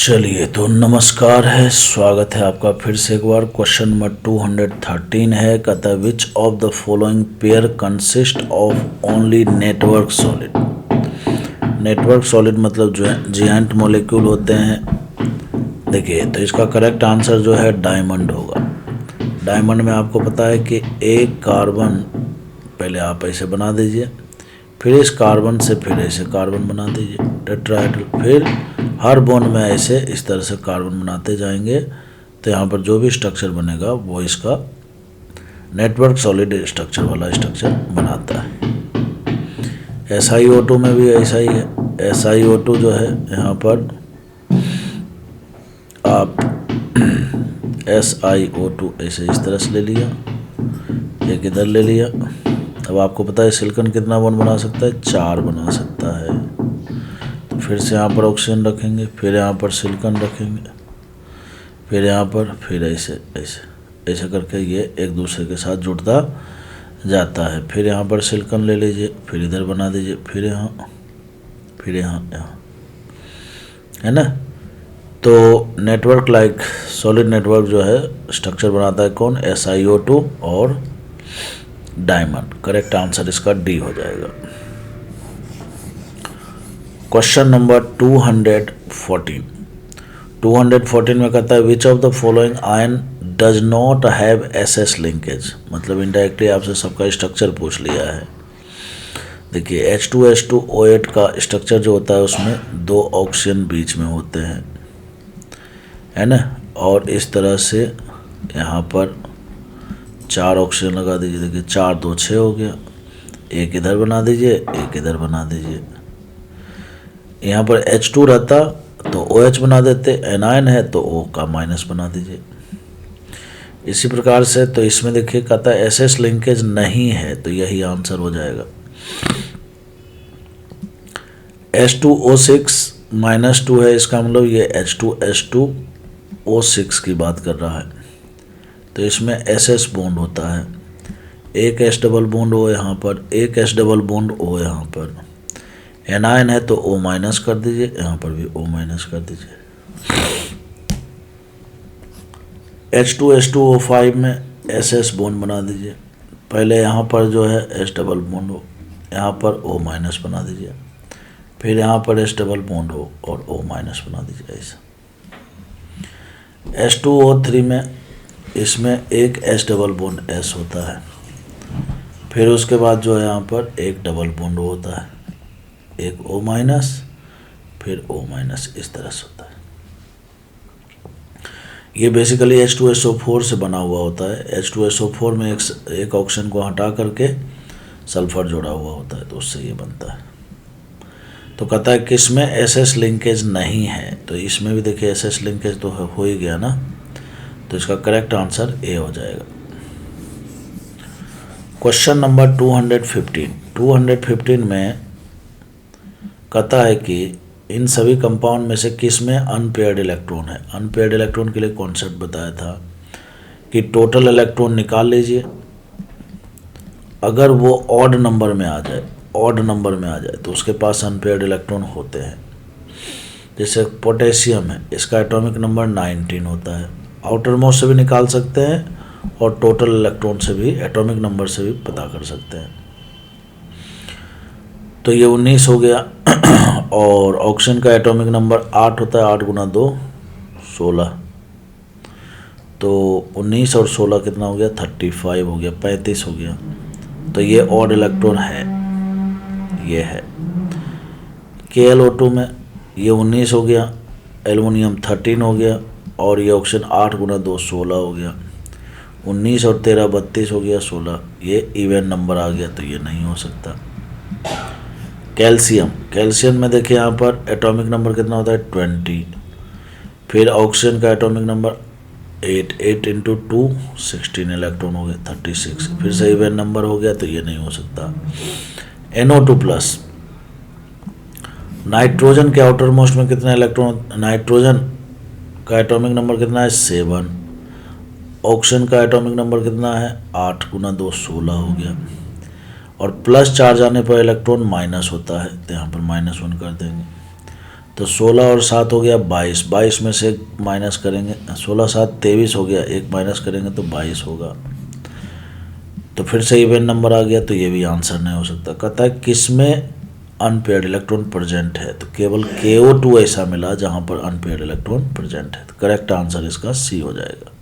चलिए तो नमस्कार है, स्वागत है आपका फिर से एक बार। क्वेश्चन नंबर 213 है, कहता है which of the following pair consist of only network solid. Network solid मतलब जो है जिएंट मॉलिक्यूल होते हैं। देखिए तो इसका करेक्ट आंसर जो है डायमंड होगा। डायमंड में आपको पता है कि एक कार्बन, पहले आप ऐसे बना दीजिए, फिर इस कार्बन से फिर ऐसे कार्बन बना दीजिए टेट्राहेड्रल, फिर हर बॉन्ड में ऐसे इस तरह से कार्बन बनाते जाएंगे तो यहाँ पर जो भी स्ट्रक्चर बनेगा वो इसका नेटवर्क सॉलिड स्ट्रक्चर वाला स्ट्रक्चर बनाता है। SiO2 में भी ऐसा ही है। SiO2 जो है यहाँ पर आप SiO2 ऐसे इस तरह से ले लिया, एक इधर ले लिया। अब आपको पता है सिलिकॉन कितना बॉन्ड बना सकता है, 4 बना सकता है। तो फिर से यहाँ पर ऑक्सीजन रखेंगे, फिर यहाँ पर सिलिकॉन रखेंगे, फिर यहाँ पर, फिर ऐसे ऐसे ऐसे करके ये एक दूसरे के साथ जुड़ता जाता है। फिर यहाँ पर सिलिकॉन ले लीजिए, फिर इधर बना दीजिए, फिर यहाँ, फिर यहाँ, है ना। तो नेटवर्क लाइक सॉलिड नेटवर्क जो है स्ट्रक्चर बनाता है कौन, SiO2 और डायमंड। करेक्ट आंसर इसका डी हो जाएगा। क्वेश्चन नंबर 214 में कहता है which of the following ion does not have SS linkage. मतलब इनडायरेक्टली आपसे सबका स्ट्रक्चर पूछ लिया है। देखिए H2SO8 का स्ट्रक्चर जो होता है उसमें 2 ऑक्सीजन बीच में होते हैं, है ना। और इस तरह से यहाँ पर 4 ऑक्सीजन लगा दीजिए। देखिए 4 2 6 हो गया, एक इधर बना दीजिए, एक इधर बना दीजिए। यहाँ पर H2 रहता तो OH बना देते, एनायन है तो O का माइनस बना दीजिए। इसी प्रकार से तो इसमें देखिए कहता है SS लिंकेज नहीं है, तो यही आंसर हो जाएगा। H2O6 -2 है, इसका मतलब ये H2S2O6 की बात कर रहा है। तो इसमें SS बॉन्ड होता है, एक S डबल बॉन्ड O यहाँ पर, एक S डबल बॉन्ड O यहाँ पर। एनायन है तो O माइनस कर दीजिए, यहाँ पर भी O माइनस कर दीजिए। H2S2O5 में SS बॉन्ड बना दीजिए। पहले यहाँ पर जो है S डबल बॉन्ड हो, यहाँ पर O माइनस बना दीजिए, फिर यहाँ पर S डबल बॉन्ड हो और O माइनस बना दीजिए ऐसा। H2O3 में इसमें एक S डबल बॉन्ड S होता है, फिर उसके बाद जो है यहाँ पर एक डबल बॉन्ड होता है, एक O माइनस, फिर O माइनस, इस तरह से होता है। ये बेसिकली H2SO4 से बना हुआ होता है। H2SO4 में एक ऑक्सीजन को हटा करके सल्फर जोड़ा हुआ होता है, तो उससे ये बनता है। तो कहता है कि इसमें SS लिंकेज नहीं है, तो इसमें भी देखिए SS लिंकेज तो हो ही गया ना, तो इसका करेक्ट आंसर A हो जाएगा। क्वेश्चन नंबर 215 में कहता है कि इन सभी कंपाउंड में से किस में अनपेयर्ड इलेक्ट्रॉन है। अनपेयर्ड इलेक्ट्रॉन के लिए कॉन्सेप्ट बताया था कि टोटल इलेक्ट्रॉन निकाल लीजिए, अगर वो ऑड नंबर में आ जाए, तो उसके पास अनपेयर्ड इलेक्ट्रॉन होते हैं। जैसे पोटेशियम है, इसका एटॉमिक नंबर 19 होता है। आउटर मोस्ट से भी निकाल सकते हैं और टोटल इलेक्ट्रॉन से भी, एटॉमिक नंबर से भी पता कर सकते हैं। तो ये 19 हो गया। और ऑक्सीजन का एटॉमिक नंबर 8 होता है, 8 × 2 16, तो 19 और 16 कितना हो गया, 35 हो गया, 35 हो गया। तो ये ऑड इलेक्ट्रॉन है, ये है। KLO2 में ये 19 हो गया, एल्युमिनियम 13 हो गया, और ये ऑक्सीजन 8 × 2 16 हो गया। 19 और 13 32 हो गया, 16, ये इवन नंबर आ गया, तो ये नहीं हो सकता। कैल्शियम में देखिए यहाँ पर एटॉमिक नंबर कितना होता है, 20, फिर ऑक्सीजन का एटॉमिक नंबर 8 × 2 16 इलेक्ट्रॉन हो गए, 36, फिर से इवन नंबर हो गया, तो ये नहीं हो सकता। NO2+, नाइट्रोजन के आउटर मोस्ट में कितना इलेक्ट्रॉन, नाइट्रोजन का एटॉमिक नंबर कितना है, 7, ऑक्सीजन का एटॉमिक नंबर कितना है, 8 × 2 16 हो गया। और प्लस चार्ज आने पर इलेक्ट्रॉन माइनस होता है, तो यहाँ पर -1 कर देंगे। तो 16 और 7 हो गया 22, 22 में से माइनस करेंगे, 16 7 23 हो गया, एक माइनस करेंगे तो 22 होगा। तो फिर से इवन नंबर आ गया, तो ये भी आंसर नहीं हो सकता। कहता है किसमें अनपेयर्ड इलेक्ट्रॉन प्रेजेंट है, तो केवल KO2 ऐसा मिला जहाँ पर अनपेयर्ड इलेक्ट्रॉन प्रेजेंट है। तो करेक्ट आंसर इसका C हो जाएगा।